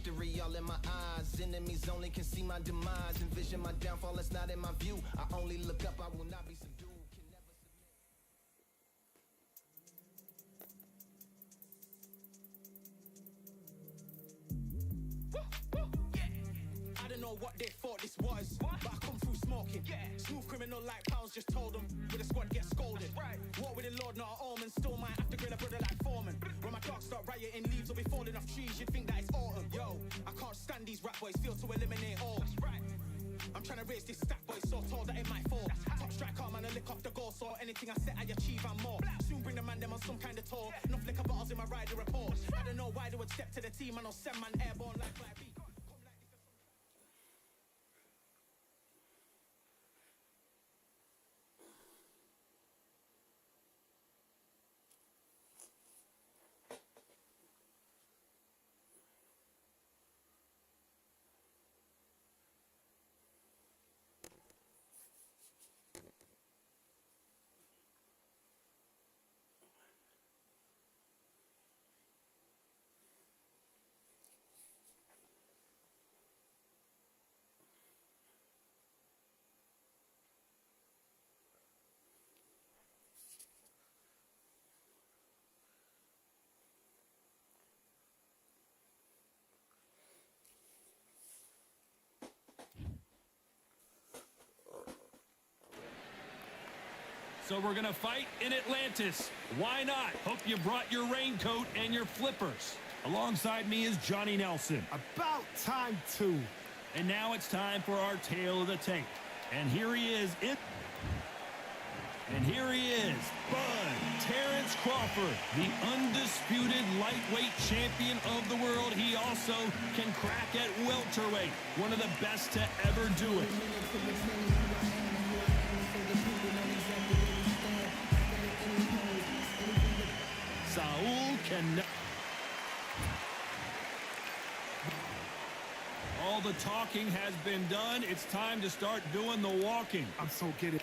victory all in my eyes. Enemies only can see my demise. Envision my downfall, it's not in my view. I only look up, I will not be subdued. Can never I don't know what they thought this was, but I come through smoking. Smooth criminal like pounds, just told them with a squad get scolded. Walk with the Lord, not an omen. Still might have to grill a brother like Foreman. When my dogs start rioting, leaves will be falling off trees. You'd think that it's autumn. Yo, I can't stand these rap boys, feel to eliminate all. I'm trying to raise this stack, boy, so tall that it might fall. Top striker, man, I lick off the goal, so anything I set, I achieve and more. Soon bring the man them on some kind of tour. Enough liquor bottles in my rider report. I don't know why they would step to the team, and I'll send man airborne like my beat. So we're going to fight in Atlantis. Why not? Hope you brought your raincoat and your flippers. Alongside me is Johnny Nelson. About time, too. And now it's time for our tale of the tape. And here he is. Bud Terrence Crawford, the undisputed lightweight champion of the world. He also can crack at welterweight. One of the best to ever do it. Saul can... All the talking has been done. It's time to start doing the walking. I'm so kidding.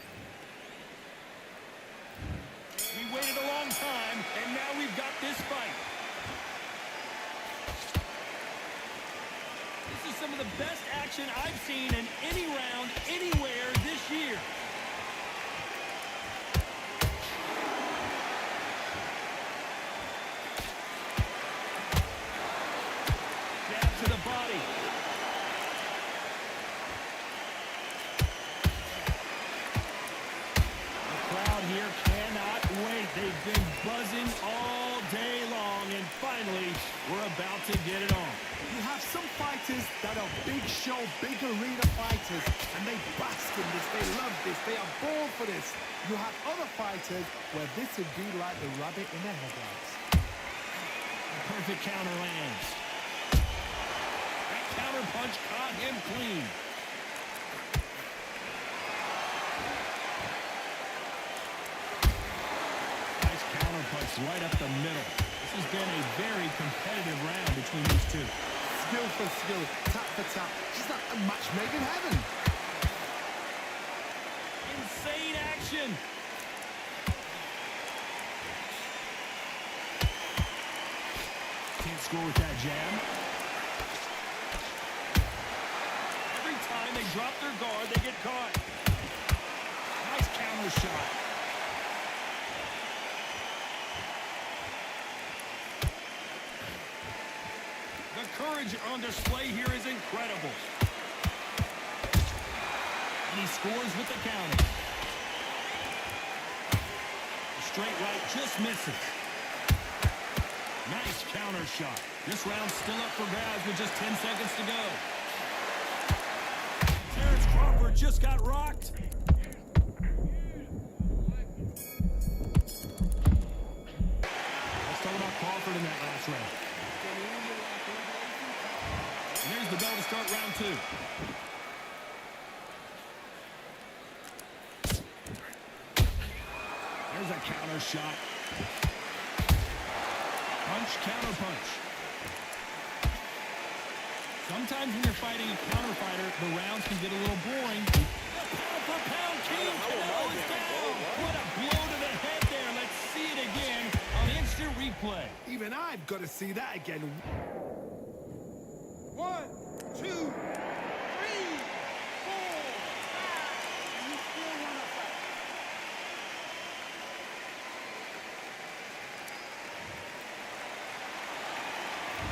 We waited a long time, and now we've got this fight. This is some of the best action I've seen in any round, anywhere this year. Jab to the body. Here cannot wait. They've been buzzing all day long, and finally, we're about to get it on. You have some fighters that are big show, big arena fighters, and they bask in this, they love this, they are born for this. You have other fighters where this would be like the rabbit in the headlights. A perfect counter lands. That counter punch caught him clean. Punch right up the middle. This has been a very competitive round between these two. Skill for skill, tap for tap. Just like a match made in heaven. Insane action. Can't score with that jab. Every time they drop their guard, they get caught. Nice counter shot. The courage on display here is incredible. And he scores with the counter. Straight right just misses. Nice counter shot. This round's still up for grabs with just 10 seconds to go. Terrence Crawford just got rocked. Let's talk about Crawford in that last round. And there's the bell to start round two. There's a counter shot. Punch, counter punch. Sometimes when you're fighting a counter fighter, the rounds can get a little boring. The pound for pound king Canelo is down. What a blow to the head there. Let's see it again on instant replay. Even I've got to see that again. 1, 1, 2, 3, 4, 5. And you still want to fight.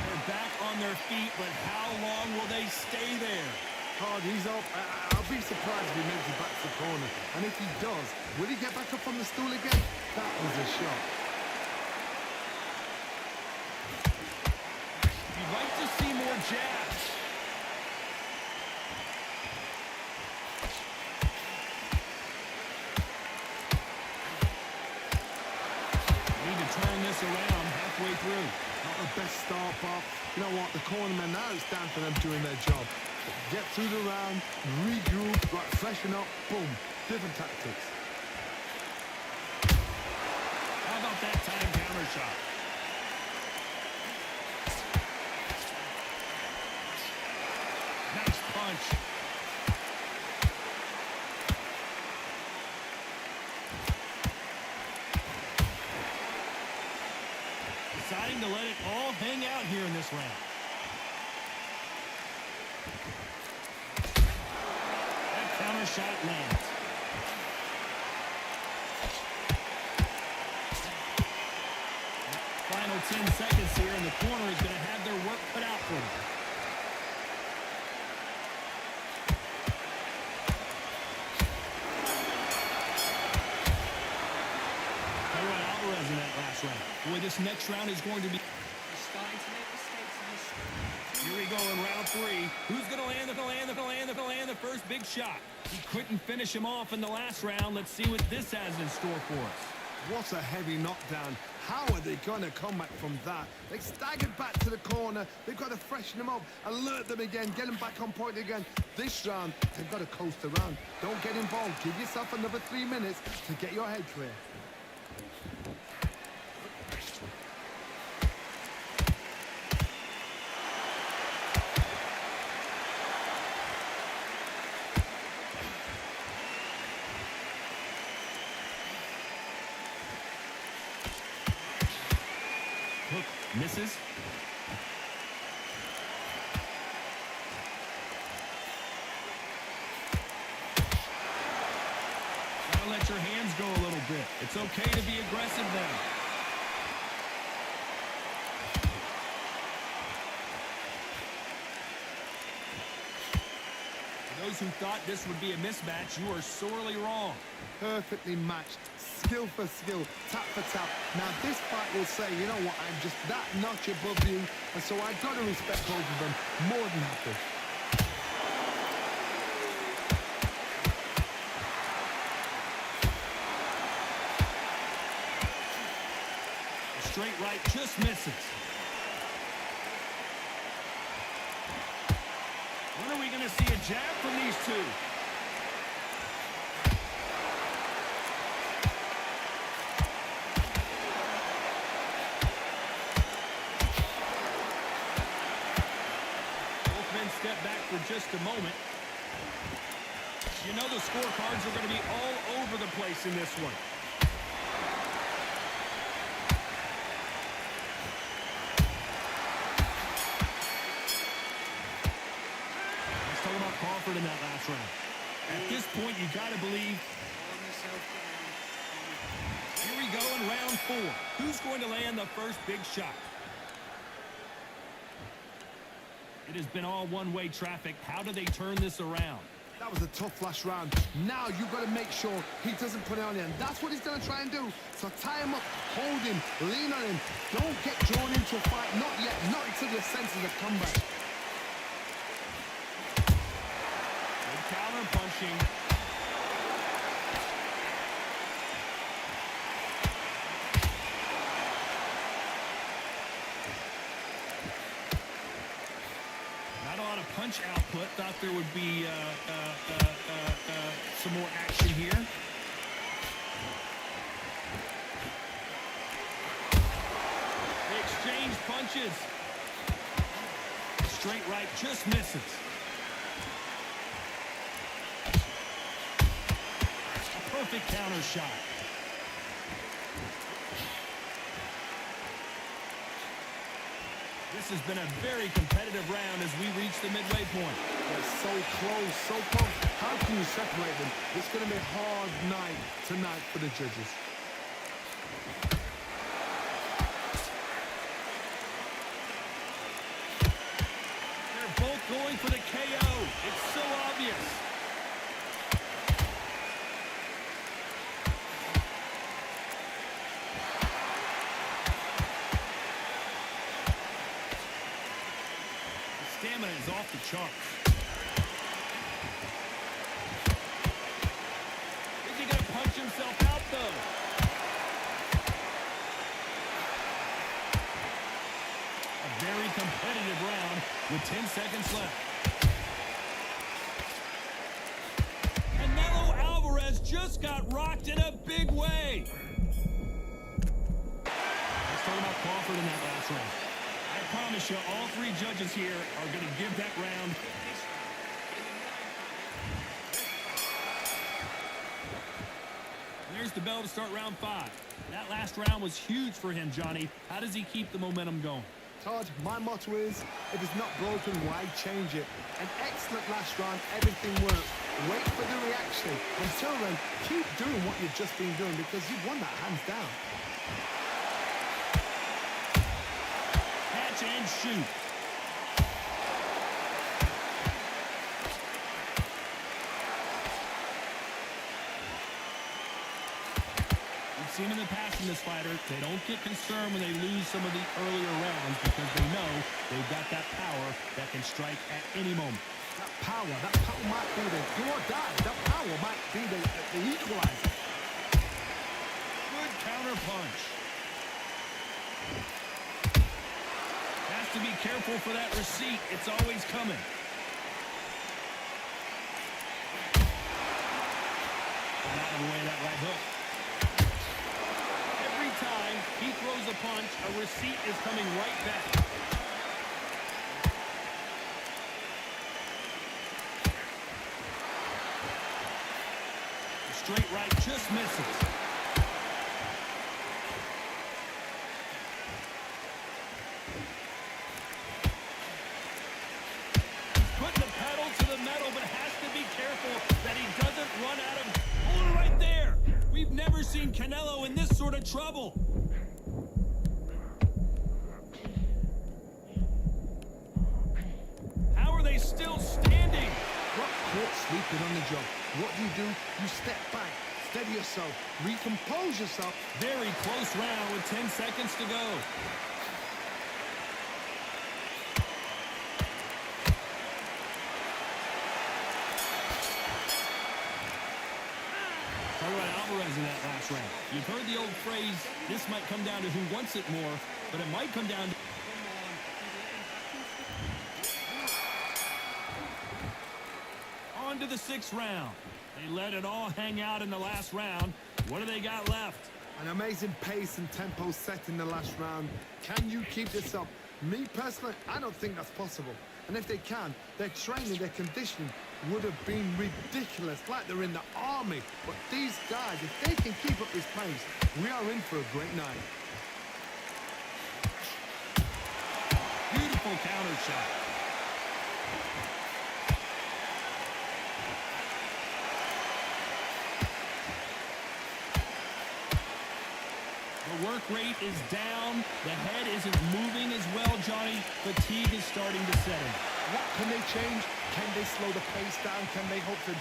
They're back on their feet, but how long will they stay there? Hard, he's up. I'll be surprised if he makes it back to the corner. And if he does, will he get back up on the stool again? That was a shot. You'd like to see more jabs. Need to turn this around halfway through. Not the best start, Bob. You know what? The cornermen, now it's down for them doing their job. Get through the round, regroup, right, freshen up, boom. Different tactics. How about that time counter shot? Nice punch. Deciding to let it all hang out here in this round. That counter shot lands. Final 10 seconds here, and the corner is going to have their work cut out for them. Alvarez in that last round. Boy, this next round is going to be... He's starting to make mistakes in this. Here we go in round 3. Who's going to land the first big shot? He couldn't finish him off in the last round. Let's see what this has in store for us. What a heavy knockdown. How are they going to come back from that? They staggered back to the corner. They've got to freshen them up, alert them again, get them back on point again. This round, they've got to coast around. Don't get involved. Give yourself another 3 minutes to get your head clear. Hook misses. Gotta let your hands go a little bit. It's okay to be aggressive now. For those who thought this would be a mismatch, you are sorely wrong. Perfectly matched, skill for skill, tap for tap. Now this fight will say, you know what, I'm just that notch above you, and so I've got to respect both of them more than happy. A straight right just misses. When are we going to see a jab from these two? Step back for just a moment. You know the scorecards are going to be all over the place in this one. Let's talk about Crawford in that last round. At this point, you got to believe. Here we go in round 4. Who's going to land the first big shot? It has been all one-way traffic. How do they turn this around? That was a tough last round. Now you've got to make sure he doesn't put it on you, and that's what he's going to try and do. So tie him up, hold him, lean on him. Don't get drawn into a fight. Not yet. Not until your senses have come back. Good counter punching. Punch output. Thought there would be some more action here. They exchange punches. Straight right just misses. A perfect counter shot. This has been a very competitive round as we reach the midway point. They're so close, so close. How can you separate them? It's going to be a hard night tonight for the judges. They're both going for the KO. It's so obvious. Stamina is off the charts. Is he going to punch himself out, though? A very competitive round with 10 seconds left. Canelo Alvarez just got rocked in a big way. Let's talk about Crawford in that last round. I promise you, all three judges here are going to give that round. There's the bell to start round 5. That last round was huge for him, Johnny. How does he keep the momentum going? Todd, my motto is, if it's not broken, why change it? An excellent last round, everything worked. Wait for the reaction. Until then, keep doing what you've just been doing because you've won that hands down. Catch and shoot. We've seen in the past in this fighter, they don't get concerned when they lose some of the earlier rounds because they know they've got that power that can strike at any moment. That power might be the do or die. That power might be the equalizer. Good counter punch. Has to be careful for that receipt. It's always coming. And out of the way of that right hook. Every time he throws a punch, a receipt is coming right back. The straight right just misses. Putting the pedal to the metal, but has to be careful that he doesn't run out of... Oh, right there! We've never seen Canelo in this sort of trouble. How are they still standing? Got caught sleeping on the job. What do? You step back, steady yourself, recompose yourself. Very close round with 10 seconds to go. Talk about Alvarez in that last round. You've heard the old phrase, this might come down to who wants it more, but it might come down to... On to the 6th round. They let it all hang out in the last round. What do they got left? An amazing pace and tempo set in the last round. Can you keep this up? Me personally, I don't think that's possible. And if they can, their training, their conditioning would have been ridiculous, like they're in the army. But these guys, if they can keep up this pace, we are in for a great night. Beautiful counter shot. The work rate is down. The head isn't moving as well, Johnny. Fatigue is starting to set in. What can they change? Can they slow the pace down? Can they hope to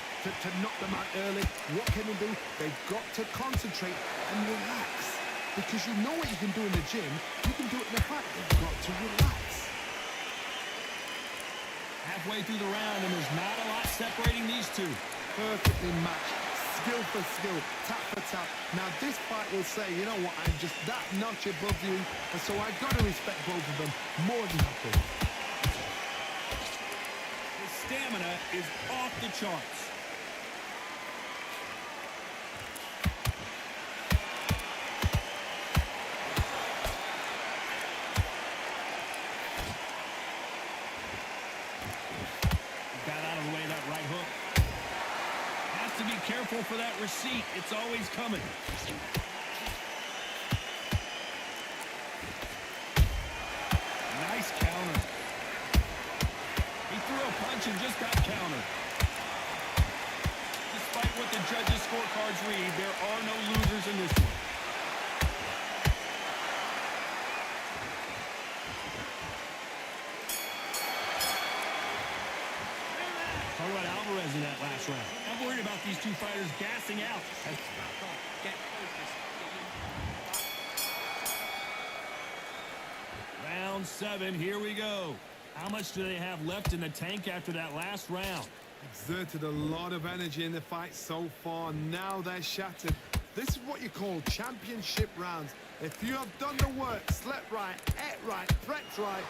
knock them out early? What can they do? They've got to concentrate and relax. Because you know what you can do in the gym, you can do it in the fight. You've got to relax. Halfway through the round, and there's not a lot separating these two. Perfectly matched. Skill for skill, tap for tap. Now this fight will say, you know what, I'm just that notch above you, and so I've got to respect both of them more than happy. The stamina is off the charts. Got out of the way of that right hook. To be careful for that receipt. It's always coming. Nice counter. scorecards read, there are no losers in this one. Talk about Alvarez in that last round. I'm worried about these two fighters gassing out. Round 7, here we go. How much do they have left in the tank after that last round? Exerted a lot of energy in the fight so far. Now they're shattered. This is what you call championship rounds. If you have done the work, slept right, ate right, prepped right,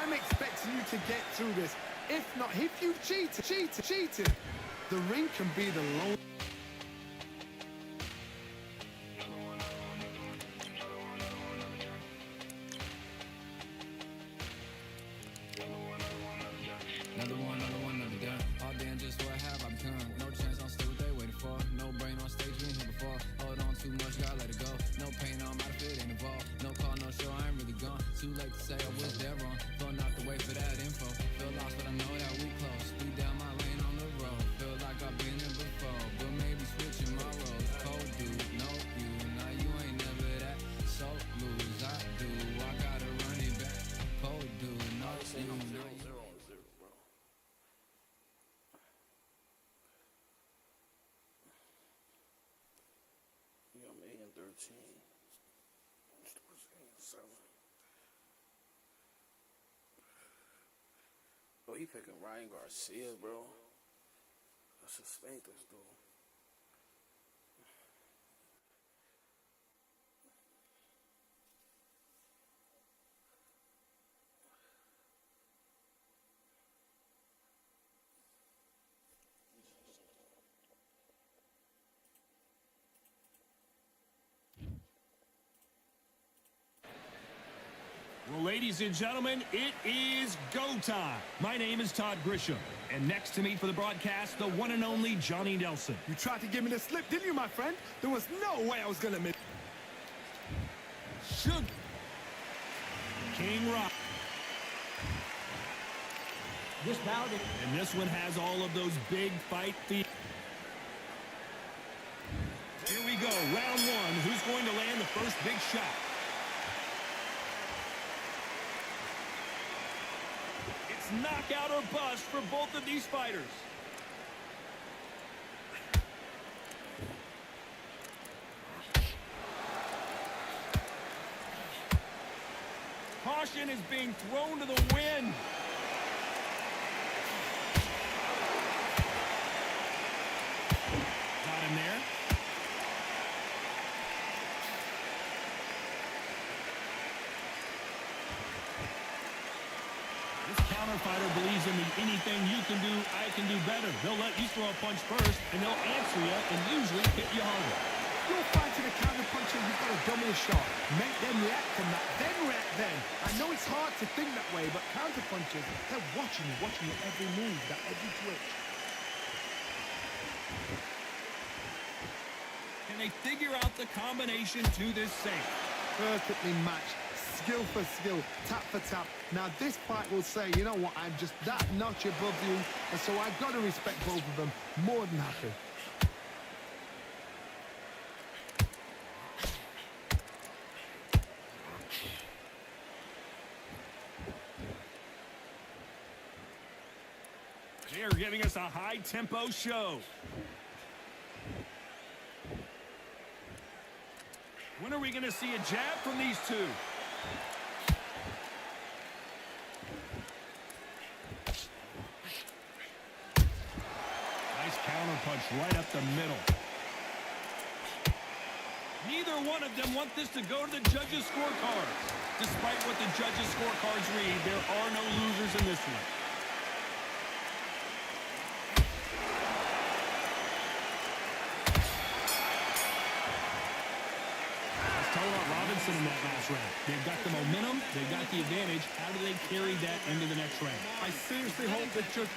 I'm expecting you to get through this. If not, if you've cheated, the ring can be the lone. Another gun. All day and just what have I become? No chance, I'm still what they waiting for. No brain on stage, been here before. Hold on too much, gotta let it go. No pain, I'm out of it, ain't involved. No call, no show, I ain't really gone. Too late to say I was there wrong. Don't have to wait for that info. Feel lost, but I know that we close. We down my lane on the road. Feel like I've been there before, but maybe switching my roles. Cold dude, no you. Now you ain't never that. So lose, I do. I gotta run it back. Cold dude, no you. Now you. Bro, he picking Ryan Garcia, bro. I should spank this dude. Well, ladies and gentlemen, it is go time. My name is Todd Grisham, and next to me for the broadcast, the one and only Johnny Nelson. You tried to give me the slip, didn't you, my friend? There was no way I was going to miss. Sugar King Rock. This bout, And this one has all of those big fight themes. Here we go, round 1. Who's going to land the first big shot? Knockout or bust for both of these fighters. Caution is being thrown to the wind. Got him there. Fighter believes in the anything you can do, I can do better. They'll let you throw a punch first, and they'll answer you and usually hit you harder. You're fighting a counter puncher, you've got to double a shot. Make them react from that, then react then. I know it's hard to think that way, but counter punchers, they're watching your every move, that every twitch. Can they figure out the combination to this safe? Perfectly matched. Skill for skill, tap for tap. Now this fight will say, you know what, I'm just that notch above you, and so I've got to respect both of them. More than happy. They're giving us a high-tempo show. When are we going to see a jab from these two? Nice counter punch right up the middle. Neither one of them want this to go to the judges' scorecards. Despite what the judges' scorecards read, there are no losers in this one. Robinson in that last round. They've got the momentum, they've got the advantage. How do they carry that into the next round? I seriously hope that just...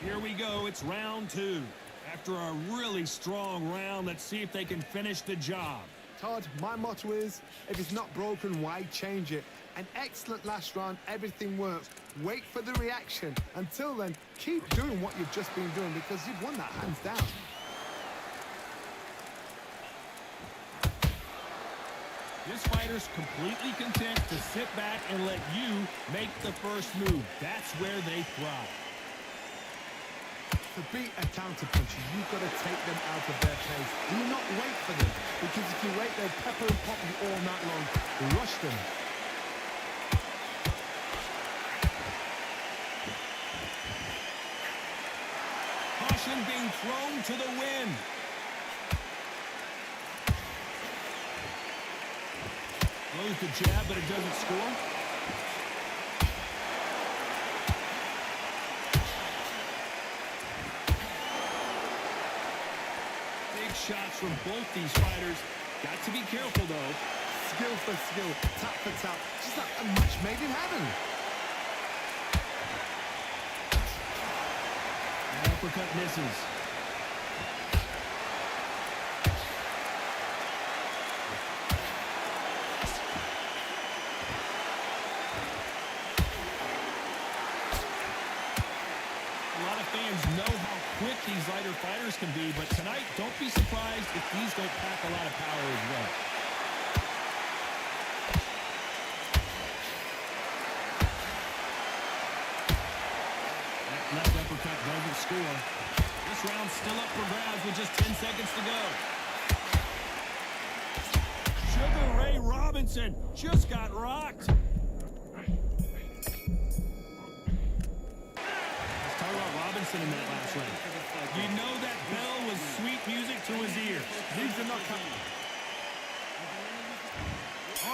Here we go, it's round 2. After a really strong round, let's see if they can finish the job. Todd, my motto is, if it's not broken, why change it? An excellent last round. Everything works. Wait for the reaction. Until then, keep doing what you've just been doing because you've won that hands down. This fighter's completely content to sit back and let you make the first move. That's where they thrive. To beat a counter-puncher, you've got to take them out of their pace. Do not wait for them, because if you wait, they'll pepper and pop you all night long. Rush them. Caution being thrown to the wind. Throws the jab, but it doesn't score. Big shots from both these fighters. Got to be careful, though. Skill for skill, tap for tap. Just like a match made in heaven. Uppercut misses. Fans know how quick these lighter fighters can be, but tonight, don't be surprised if these don't pack a lot of power as well. That left uppercut doesn't score. This round's still up for grabs with just 10 seconds to go. Sugar Ray Robinson just got rocked. Robinson in that last round. You know that bell was sweet music to his ears. These are not coming.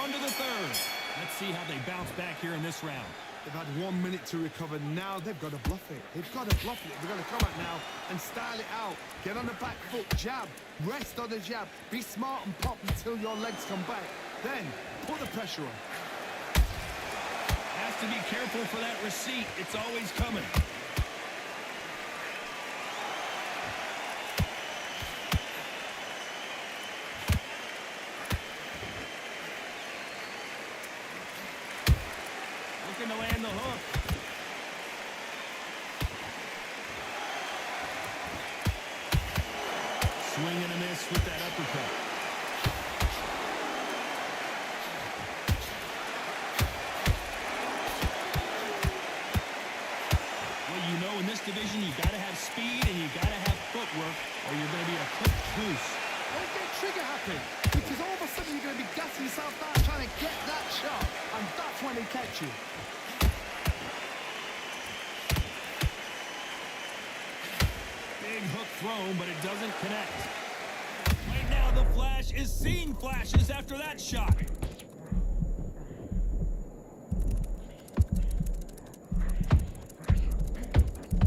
On to the third. Let's see how they bounce back here in this round. They've had 1 minute to recover. Now they've got to bluff it. They've got to bluff it. They've got to come out now and style it out. Get on the back foot, jab. Rest on the jab. Be smart and pop until your legs come back. Then put the pressure on. Has to be careful for that receipt. It's always coming. To land the hook. Swing and a miss with that uppercut. Well, you know, in this division, you got to have speed and you got to have footwork, or you're going to be a quick goose. Don't get trigger happy, because all of a sudden you're going to be gassing yourself down trying to get that shot, and that's when they catch you. Big hook thrown, but it doesn't connect. Right now, the Flash is seeing flashes after that shot.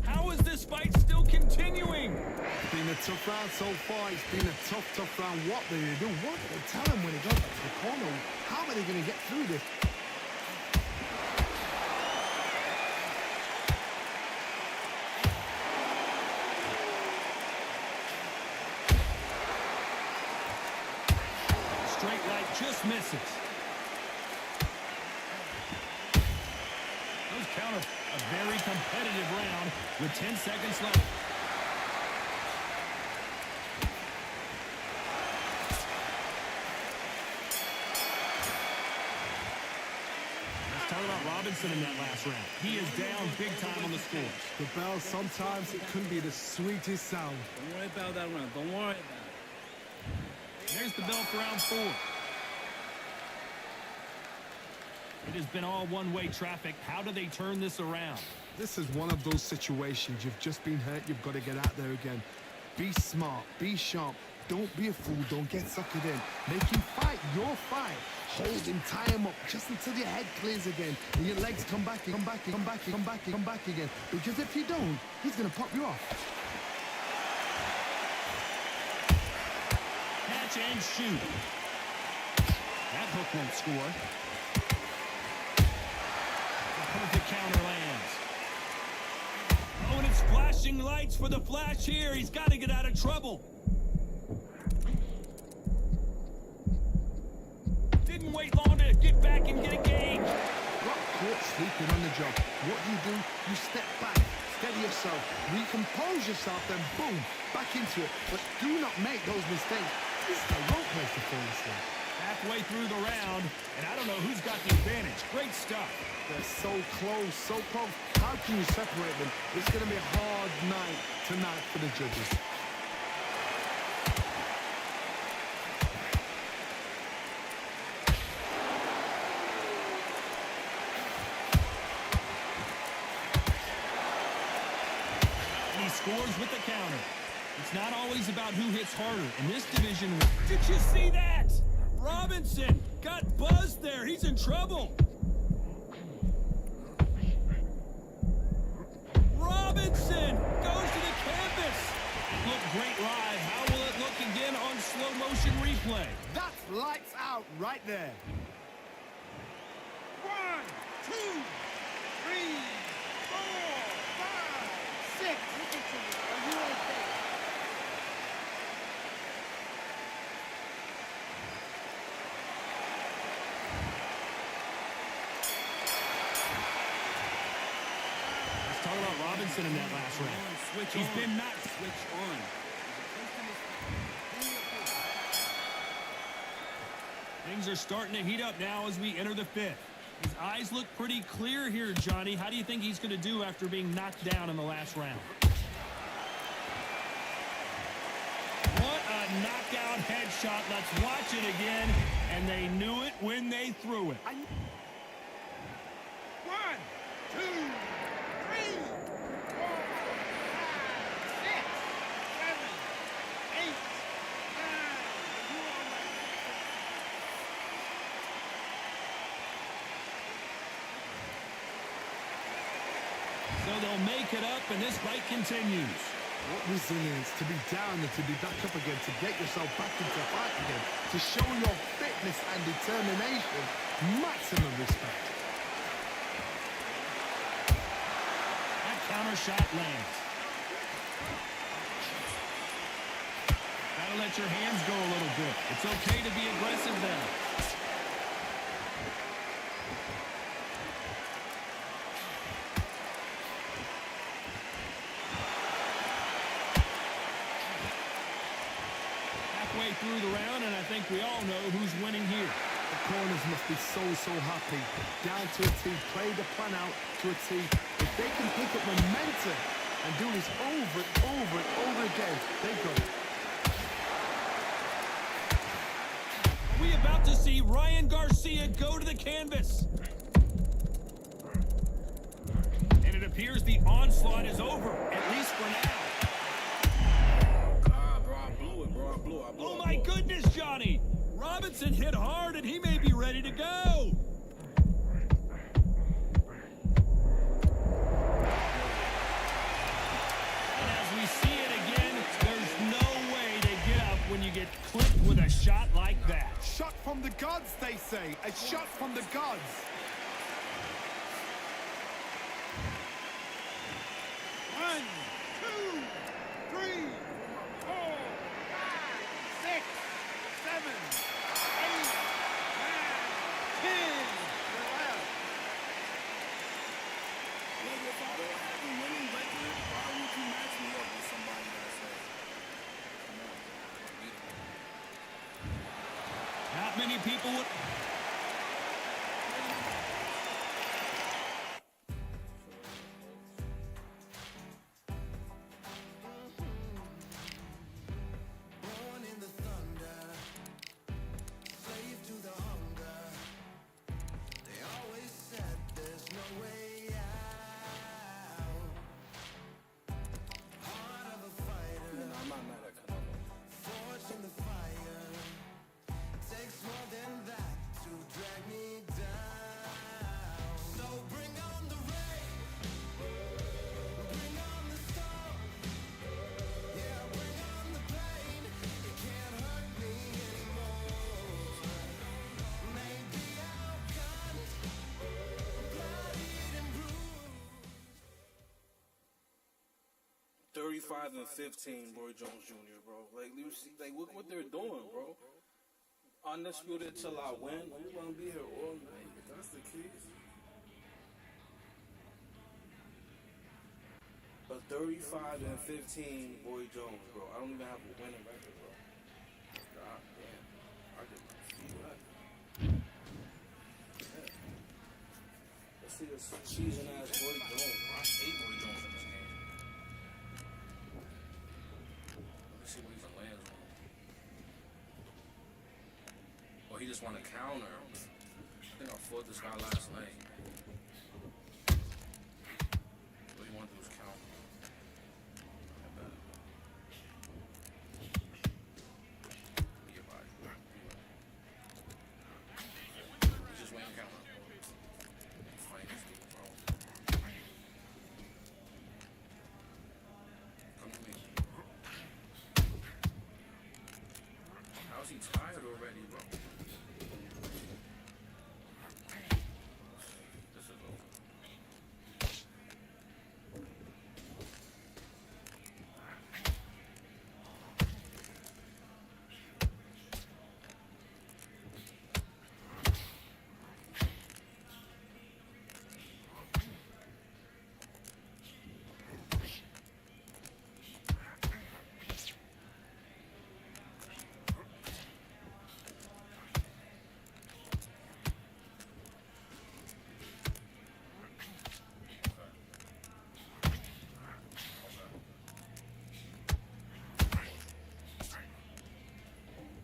How is this fight still continuing? It's been a tough round so far. It's been a tough round. What do they do? What do they tell him when he goes back to the corner? How are they going to get through this? Straight right just misses. Those count a very competitive round with 10 seconds left. Let's talk about Robinson in that last round. He is down big time on the scores. The bell, sometimes it can be the sweetest sound. Don't worry about that round. Don't worry about it. There's the bell for round 4. It has been all one-way traffic. How do they turn this around? This is one of those situations. You've just been hurt. You've got to get out there again. Be smart. Be sharp. Don't be a fool. Don't get suckered in. Make him fight your fight. Hold him, tie him up, just until your head clears again. And your legs come back, come back, come back, come back, come back again. Because if you don't, he's going to pop you off. Catch and shoot. That hook won't score. The perfect counter lands. Oh, and it's flashing lights for the Flash here. He's got to get out of trouble. Didn't wait long to get back and get engaged. Got caught sleeping on the job. What do? You step back, steady yourself, recompose yourself, then boom, back into it. But do not make those mistakes. This is the wrong place to fall asleep. Halfway through the round, and I don't know who's got the advantage. Great stuff. They're so close, so close. How can you separate them? It's going to be a hard night tonight for the judges. And he scores with the counter. It's not always about who hits harder. In this division, did you see that? Robinson got buzzed there. He's in trouble. Robinson goes to the canvas. Look, great ride. How will it look again on slow motion replay? That's lights out right there. 1, 2, 3, 4, 5, 6. Listen to me. Are you okay? Let's talk about Robinson in that last round. He's been knocked. Switch on. Things are starting to heat up now as we enter the fifth. His eyes look pretty clear here, Johnny. How do you think he's going to do after being knocked down in the last round? What a knockout headshot. Let's watch it again. And they knew it when they threw it. 1, 2, 3, 4, 5, 6, 7, 8, 9. You all right? So they'll make it up, and this fight continues. What resilience to be down and to be back up again, to get yourself back into fight again, to show your fitness and determination. Maximum respect. That counter shot lands. Gotta let your hands go a little bit. It's okay to be aggressive there. Halfway through the round, and I think we all know who's winning here. The corners must be so happy. Down to a T, play the plan out to a T. If they can pick up momentum and do this over and over and over again, they go. Are we about to see Ryan Garcia go to the canvas? And it appears the onslaught is over, at least for now. God, bro, I blew it, bro. I blew it. Oh my goodness, Johnny! Robinson hit hard and he may be ready to go. And as we see it again, there's no way to get up when you get clipped with a shot like that. Shot from the gods, they say. A shot from the gods. 1, 2, 3, 4, 5, 6, 7, 8, 9, 10. Nigga, if I don't have a winning record, why would you match me up with somebody that's like, come on, beat him. Not many people would... Born in the thunder, slave to the hunger. They always said there's no way out. Heart of a fighter, I'm not mad at Canelo. forged in the fire. Takes more than that to drag me down. So bring on the rain, bring on the storm. Yeah, bring on the pain. It can't hurt me anymore. Maybe I'll cut, bloodied and bruised. 35 and 15, Roy Jones Jr., bro. Like, you see, like, look what they're doing, bro. Undisputed till I win. I'm gonna be here all night. If that's the case, A 35 and 15 Boy Jones, bro. I don't even have a winning record, bro. God damn. I get my feet wet. Yeah. Let's see this season ass Boy Jones. I hate Boy Jones in this game. Let me see what he even lands on. Or he just want to counter. I think I fought this guy last night. What he wanted to do was counter. I bet. Get by. He's just waiting counter. Fight this dude, bro. Come to me. How is he tired already, bro? This is over.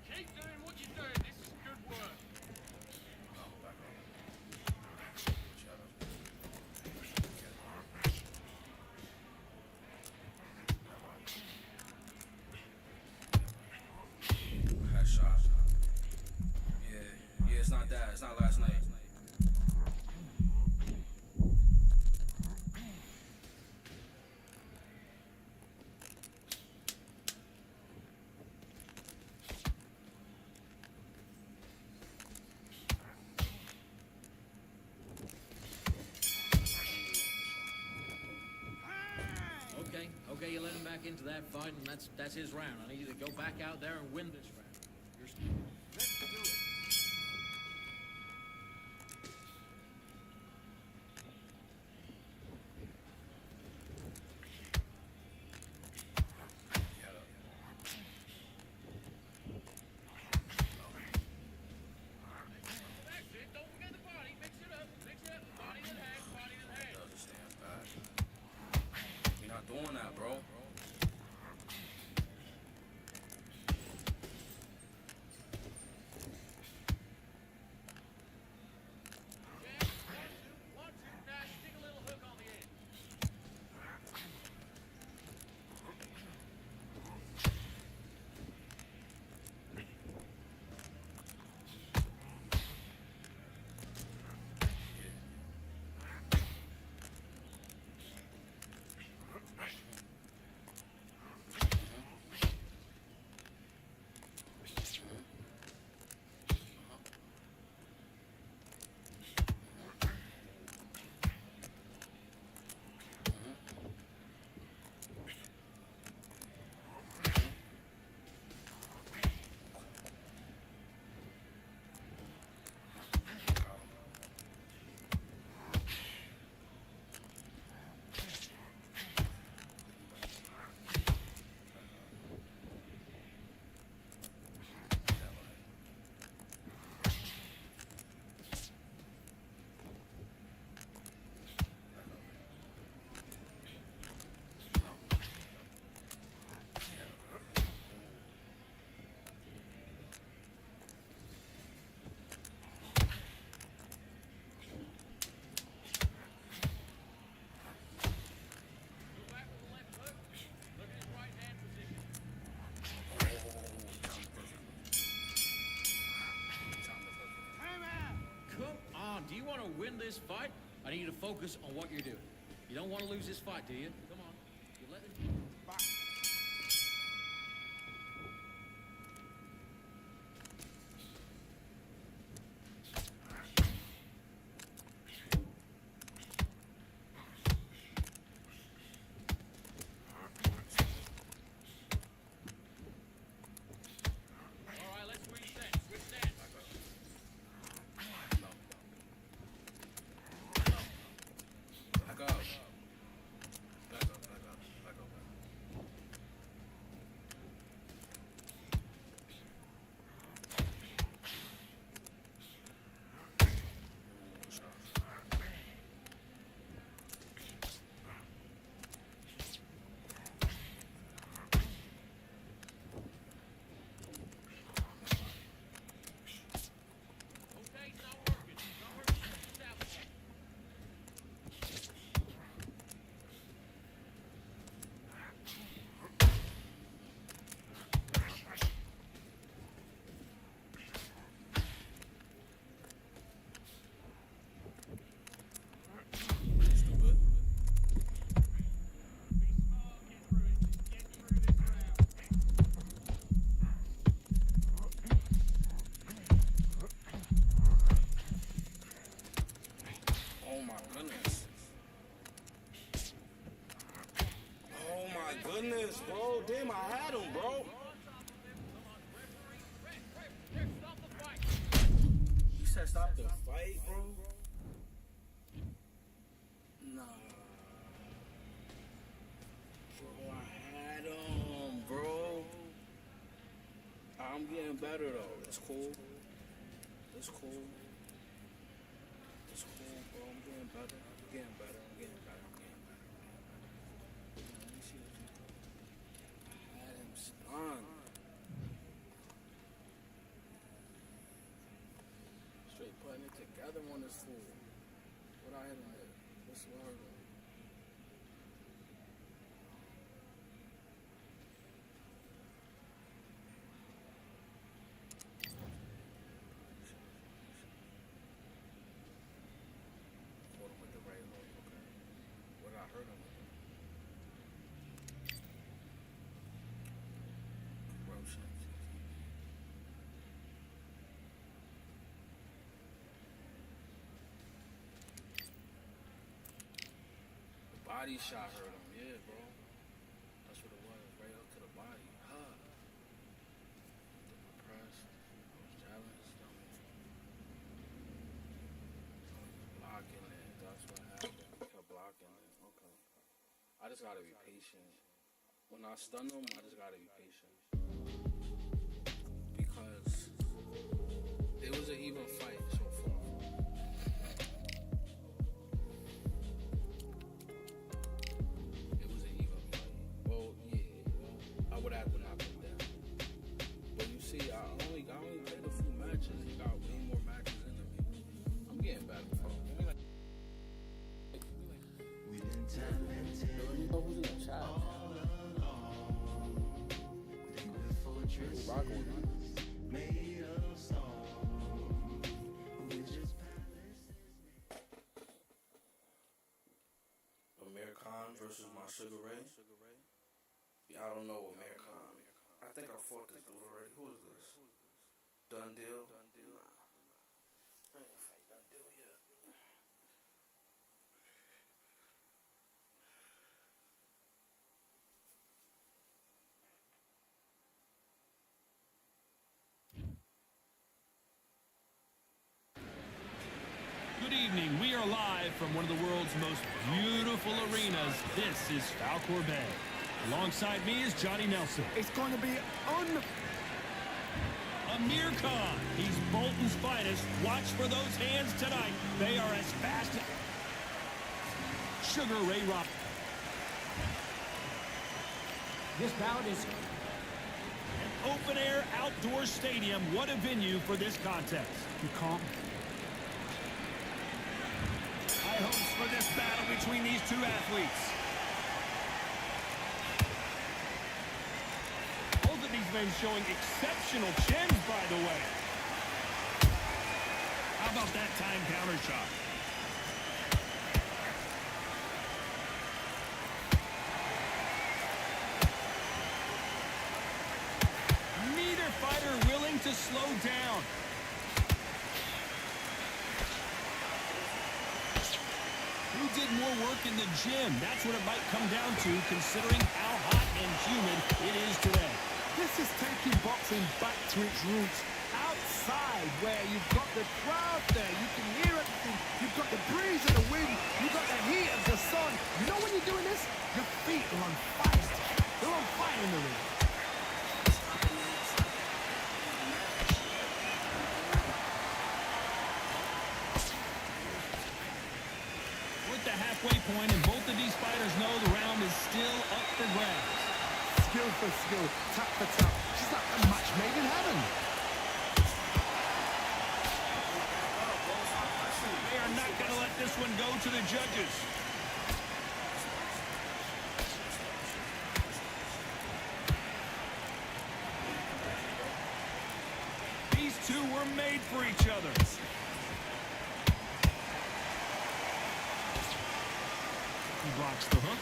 Keep doing what you're doing. This is good work. Headshot. Yeah, it's not that. It's not last night. Okay, you let him back into that fight, and that's his round. I need you to go back out there and win this round. Let's do it. That's it. Don't forget the body. Mix it up. Mix it up. Body to the head. Body to the head. Does it stand back? We're not doing that, bro. Yeah, watch it. Now stick a little hook on the end. Go back with the left hook. Look at his right hand position. Come on, do you want to win this fight? I need you to focus on what you're doing. You don't want to lose this fight, do you? Come on. You let him... All right, let's reset. Switch stance. goodness, bro. Damn, I had him, bro. He said stop the fight, bro. Nah. Bro, I had him, bro. I'm getting better, though. It's cool. It's cool. It's cool, bro. I'm getting better. I'm getting better. I'm getting better. I'm getting better. Let me see what you do. I had him stunned. Straight putting it together on this fool. What I hit him with? What's what hurt him? Caught him with the right hook, okay. What did I hurt him with? Corruption. The body shot hurt him, yeah, bro. That's what it was, right up to the body. Huh. The press. I was challenged. Blocking it. That's what happened. He kept blocking it. Okay. I just gotta be patient. When I stun him, I just gotta be patient. Because it was an even fight so far. It was an even fight. Well, yeah, I would have to knock him down. But you see, I only played a few matches. He got way more matches in him. I'm getting better, bro. Let me know who's in the chat. Rock with me. Amir Khan versus my Sugar Ray. Yeah, I don't know Amir Khan. I think I fought this dude already. Who is this? Done deal? Nah. I ain't fight Done deal yet. Good evening. We are live from one of the world's most beautiful arenas. This is Falcor Bay. Alongside me is Johnny Nelson. It's going to be Amir Khan. He's Bolton's finest. Watch for those hands tonight. They are as fast as Sugar Ray Rock. This bout is An open-air outdoor stadium. What a venue for this contest. You can't. High hopes for this battle between these two athletes. Both of these men showing exceptional chins, by the way. How about that time counter shot? Neither fighter willing to slow down. Who did more work in the gym? That's what it might come down to, considering how hot and humid it is today. This is taking boxing back to its roots. Outside, where you've got the crowd there, you can hear everything. You've got the breeze of the wind. You've got the heat of the sun. You know when you're doing this? Your feet are on fire. They're on fire in the ring. We're at the halfway point, and both of these fighters know the round is still up for grabs. Skill for skill, tap for tap. She's like a match made in heaven. They are not going to let this one go to the judges. These two were made for each other. He blocks the hook.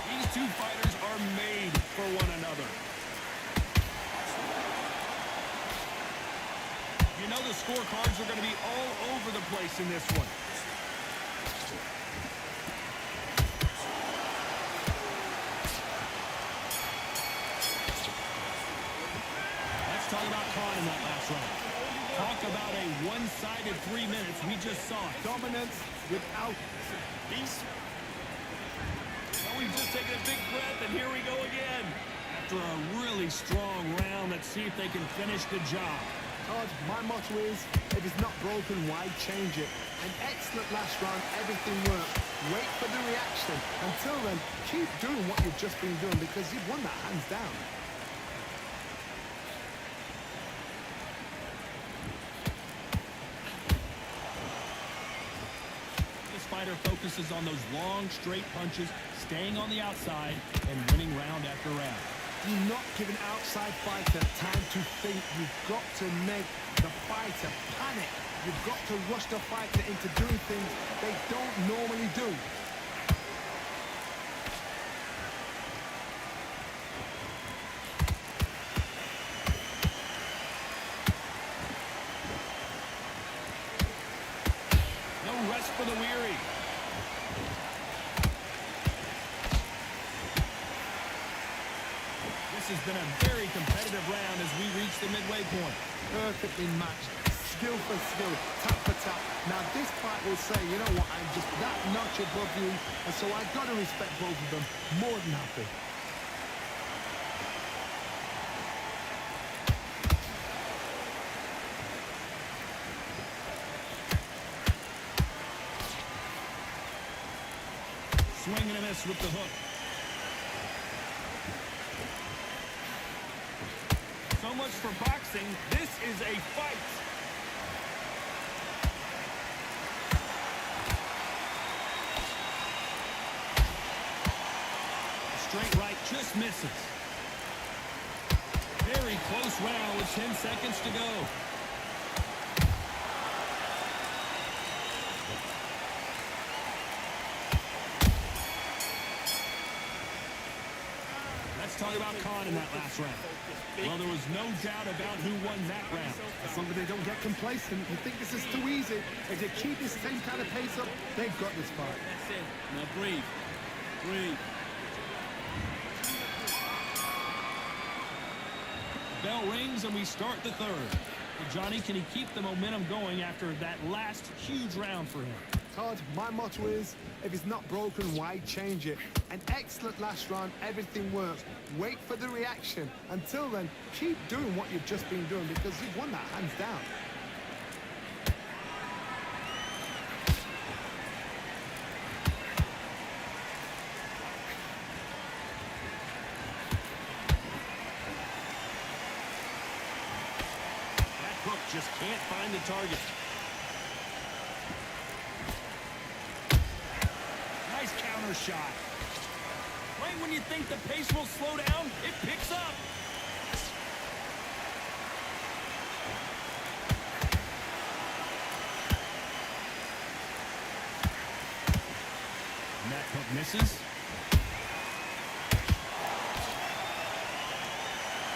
These two fighters are made for one another. You You know the scorecards are going to be all over the place in this one. Let's talk about Khan in that last round. Talk about a one-sided 3 minutes. We just saw it. Dominance without Peace. Oh, we've just taken a big breath, and here we go again. After a really strong round, let's see if they can finish the job. Todd, my motto is, if it's not broken, why change it? An excellent last round, everything worked. Wait for the reaction. Until then, keep doing what you've just been doing because you've won that hands down. This fighter focuses on those long, straight punches, staying on the outside, and winning round after round. Do not give an outside fighter time to think. You've got to make the fighter panic. You've got to rush the fighter into doing things they don't normally do. No rest for the weary. This has been a very competitive round as we reach the midway point. Perfectly matched, skill for skill, tap for tap. Now this fight will say, you know what, I'm just that notch above you, and so I got to respect both of them more than happy. Swing and a miss with the hook. So much for boxing. This is a fight. Straight right just misses. Very close round with 10 seconds to go. Let's talk about Khan in that last round. Well, there was no doubt about who won that round. As long as they don't get complacent, you think this is too easy. If they keep this same kind of pace up, they've got this fight. That's it. Now breathe. Breathe. Bell rings and we start the third. Well, Johnny, can he keep the momentum going after that last huge round for him? Todd, my motto is, if it's not broken, why change it? An excellent last round, everything works. Wait for the reaction. Until then, keep doing what you've just been doing because you've won that hands down. That hook just can't find the target. Nice counter shot. Right when you think the pace will slow down, it picks up. And that hook misses.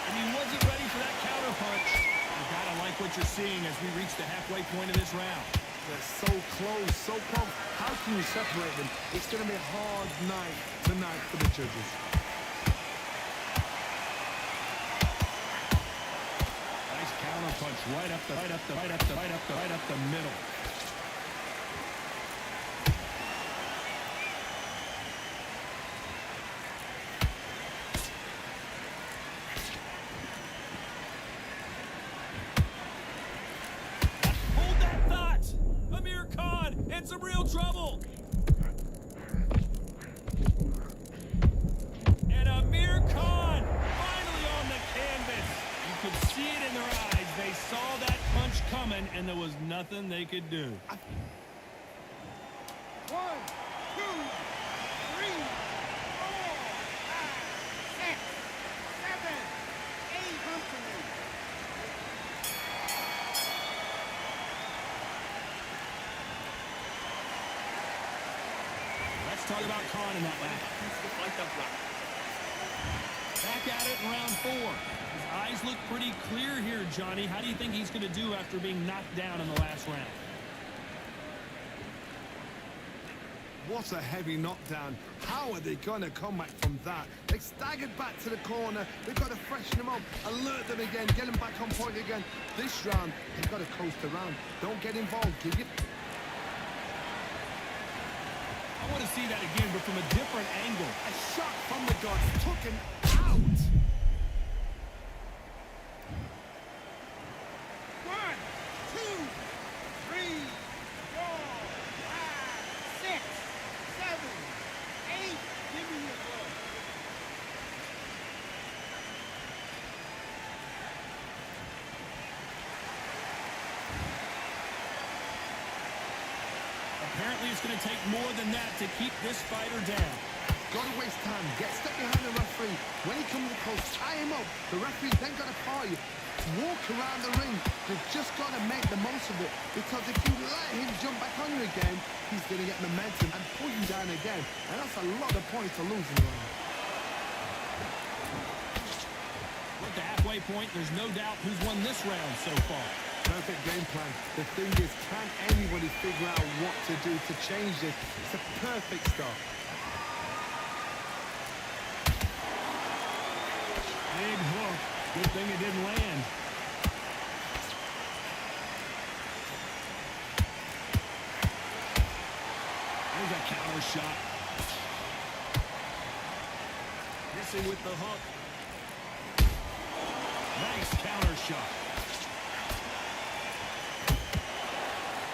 And he wasn't ready for that counter punch. You gotta like what you're seeing as we reach the halfway point of this round. They're so close, so close. How can you separate them? It's going to be a hard night tonight for the judges. Nice counter punch right up the middle. Hold that thought! Amir Khan in some real trouble! And Amir Khan finally on the canvas! You could see it in their eyes. They saw that punch coming, and there was nothing they could do. 1, 2, 3, 4, 5, 6, 7, 8 company. Let's talk about Khan in that lap. Back at it in round 4. His eyes look pretty clear here, Johnny. How do you think he's going to do after being knocked down in the last round? What a heavy knockdown. How are they going to come back from that? They staggered back to the corner. They've got to freshen them up, alert them again, get them back on point again. This round, they've got to coast around. Don't get involved. Give it. I want to see that again, but from a different angle. A shot from the guards took him out. 1, 2, 3, 4, 5, 6, 7, 8. Give me your ball. Apparently it's going to take more than that to keep this fighter down. Got to waste time. Get stuck behind the referee. When he comes close, tie him up. The referee's then got to call you. Walk around the ring. You've just got to make the most of it. Because if you let him jump back on you again, he's going to get momentum and pull you down again. And that's a lot of points to lose in the round. We're at the halfway point. There's no doubt who's won this round so far. Perfect game plan. The thing is, can anybody figure out what to do to change this? It's a perfect start. Big hook. Good thing it didn't land. There's a counter shot. Missing with the hook. Nice counter shot.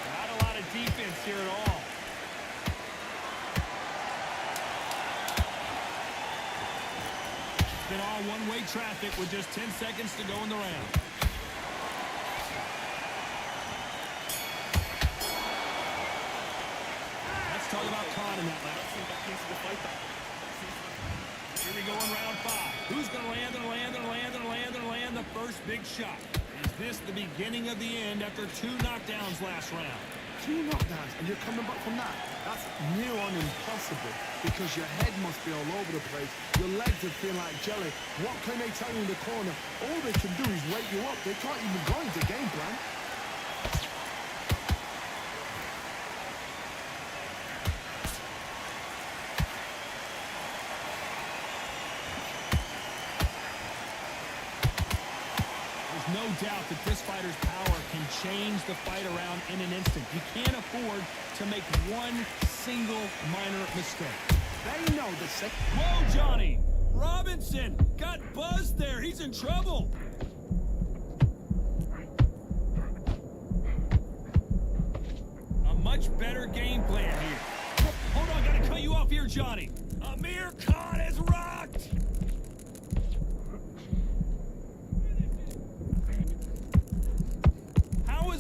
Not a lot of defense here at all. Been all one-way traffic with just 10 seconds to go in the round. Let's talk about Khan in that last. Here we go in round 5. Who's going to land the first big shot? Is this the beginning of the end after 2 knockdowns last round? 2 knockdowns and you're coming back from that. That's near on impossible because your head must be all over the place. Your legs will feel like jelly. What can they tell you in the corner? All they can do is wake you up. They can't even go into game plan. No doubt that this fighter's power can change the fight around in an instant. You can't afford to make one single minor mistake. They know the second. Whoa, Johnny! Robinson got buzzed there. He's in trouble. A much better game plan here. Hold on, gotta cut you off here, Johnny. Amir Khan is rocked.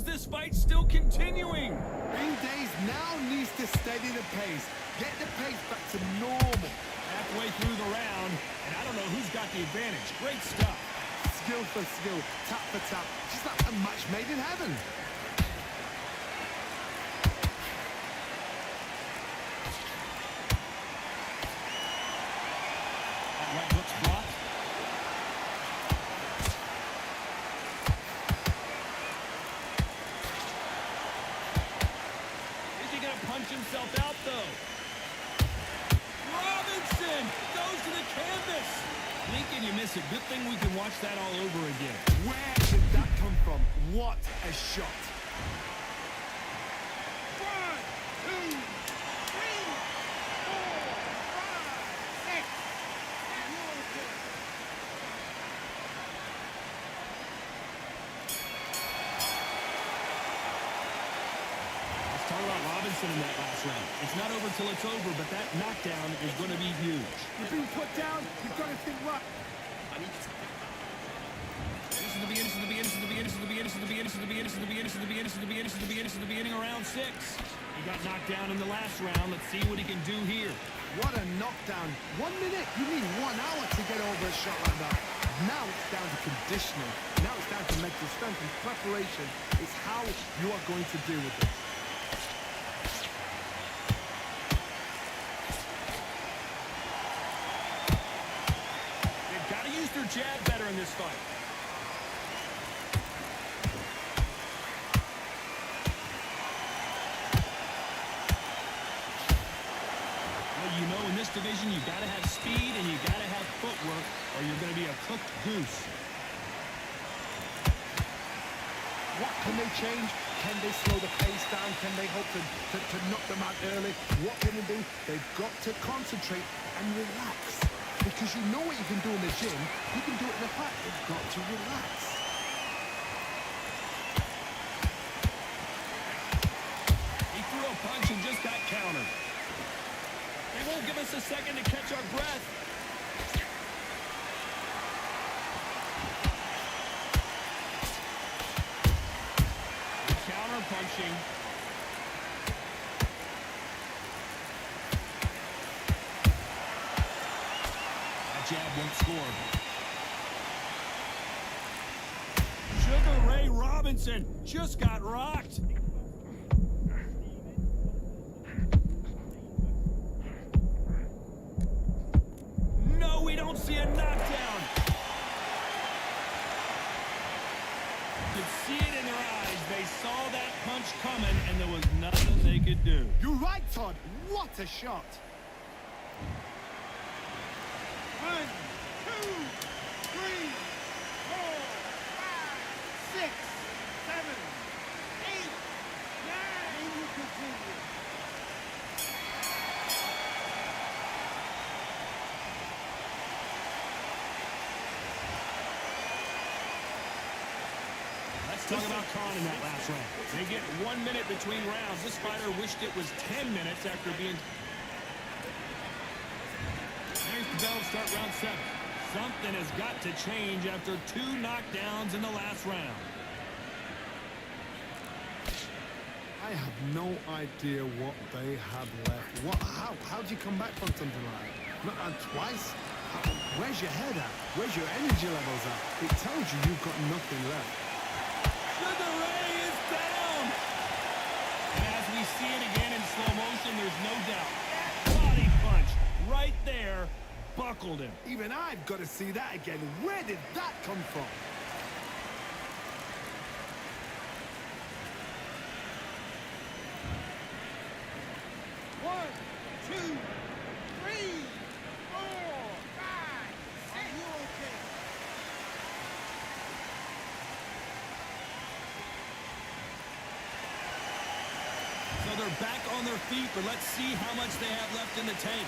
This fight still continuing. Ring Days now needs to steady the pace. Get the pace back to normal. Halfway through the round, and I don't know who's got the advantage. Great stuff. Skill for skill, tap for tap. Just like a match made in heaven. That right hook's blocked. Punch himself out, though. Robinson goes to the canvas. Lincoln, you miss it. Good thing we can watch that all over again. Where did that come from? What a shot. 1, 2, 3, 4, 5, 6. Talk about Robinson in that last round. It's not over till it's over, but that knockdown is going to be huge. You've been put down. You've got to think right. This is the beginning of round 6. He got knocked down in the last round. Let's see what he can do here. What a knockdown. 1 minute. You need 1 hour to get over a shot like that. Now it's down to conditioning. Now it's down to mental strength and preparation. It's how you are going to deal with it. They've got to jab better in this fight. Well, you know, in this division, you got to have speed and you got to have footwork, or you're going to be a cooked goose. What can they change? Can they slow the pace down? Can they hope to knock them out early? What can they do? They've got to concentrate and relax. Because you know what you can do in the gym, you can do it in the fight. You've got to relax. He threw a punch and just got countered. They won't give us a second to catch our breath. Counter punching. That jab won't score. Sugar Ray Robinson just got rocked. No, we don't see a knockdown. You could see it in their eyes. They saw that punch coming, and there was nothing they could do. You're right, Todd. What a shot. 1, 2, 3, 4, 5, 6, 7, 8, 9. You continue. Let's talk about Khan in that last round. They get 1 minute between rounds. This fighter wished it was 10 minutes after being... There's the bell, start round 7. Something has got to change after 2 knockdowns in the last round. I have no idea what they have left. How do you come back from something like that? Not twice? Where's your head at? Where's your energy levels at? It tells you you've got nothing left. Sugar Ray is down! And as we see it again in slow motion, there's no doubt. Body punch right there buckled him. Even I've got to see that again. Where did that come from? One, two, three, 4, 5, 6. Are you okay? So they're back on their feet, but let's see how much they have left in the tank.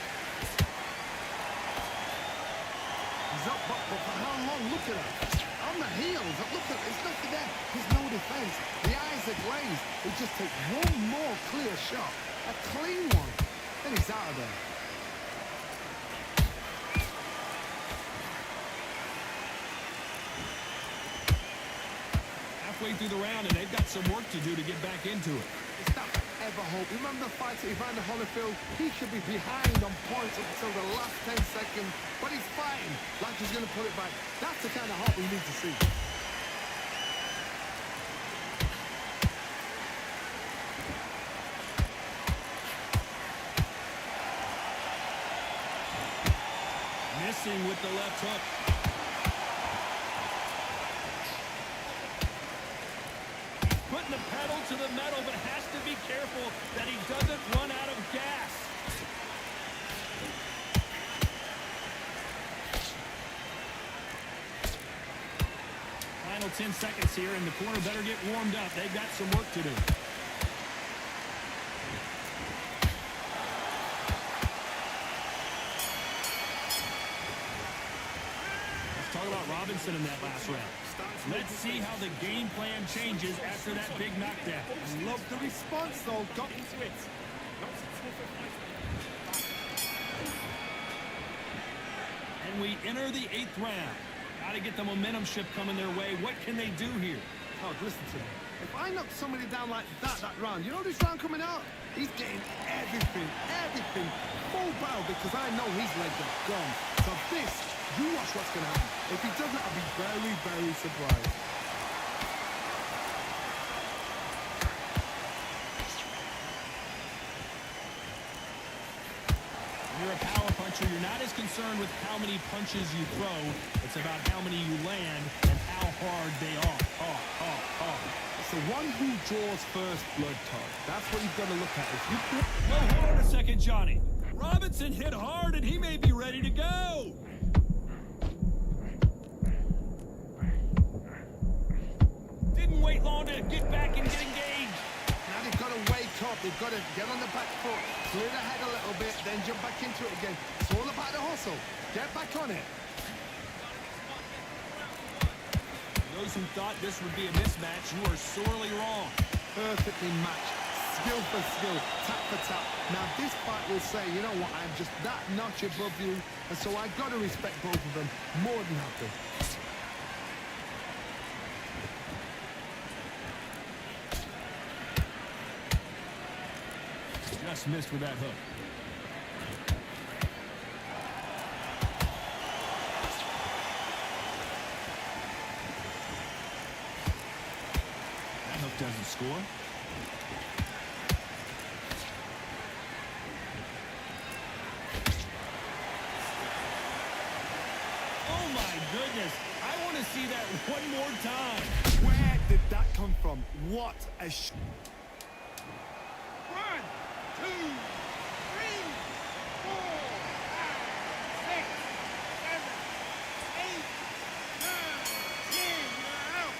He's up, but for how long? Look at him. On the heels. Look at it. There's nothing there. There's no defense. The eyes are glazed. It just takes one more clear shot. A clean one. Then he's out of there. Halfway through the round, and they've got some work to do to get back into it. It's not ever hope. Remember the fight at Evander Holyfield? He should be behind on points up until the last 10 seconds. But he's fighting like he's going to put it back. That's the kind of hope we need to see. Missing with the left hook. Putting the pedal to the metal, but has to be careful that he doesn't run out of gas. Final 10 seconds here, and the corner better get warmed up. They've got some work to do. Let's talk about Robinson in that last round. Let's see how the game plan changes after that big knockdown. Love the response, though. Got into it. And we enter the 8th round. Got to get the momentum shift coming their way. What can they do here? Oh, listen to me. If I knock somebody down like that round, you know this round coming out? He's getting everything full barrel because I know his legs are gone. So this, you watch what's going to happen. If he doesn't, I'll be very, very surprised. When you're a power puncher, boxer, you're not as concerned with how many punches you throw. It's about how many you land and how hard they are. It's the one who draws first blood, Todd. That's what you've got to look at. If you Well, hold on a second, Johnny. Robinson hit hard, and he may be ready to go. Didn't wait long to get back and get engaged. Now they've got to wake up. They've got to get on the back foot, clear the head a little bit, then jump back into it again. It's all about the hustle. Get back on it. Those who thought this would be a mismatch, you are sorely wrong. Perfectly matched. Skill for skill, tap for tap. Now this fight will say, you know what, I'm just that notch above you, and so I've got to respect both of them more than happy. Just missed with that hook. That hook doesn't score. Oh my goodness. I want to see that one more time. Where did that come from? What a sh... 1, 2, 3, 4, 5, 6, 7, 8, 9, 10. You're out.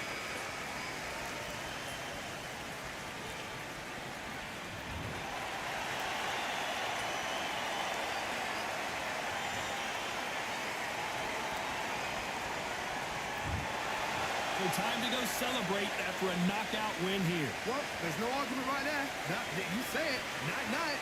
So time to go celebrate after a knockout win here. Well, there's no argument right there. You say it. Night-night.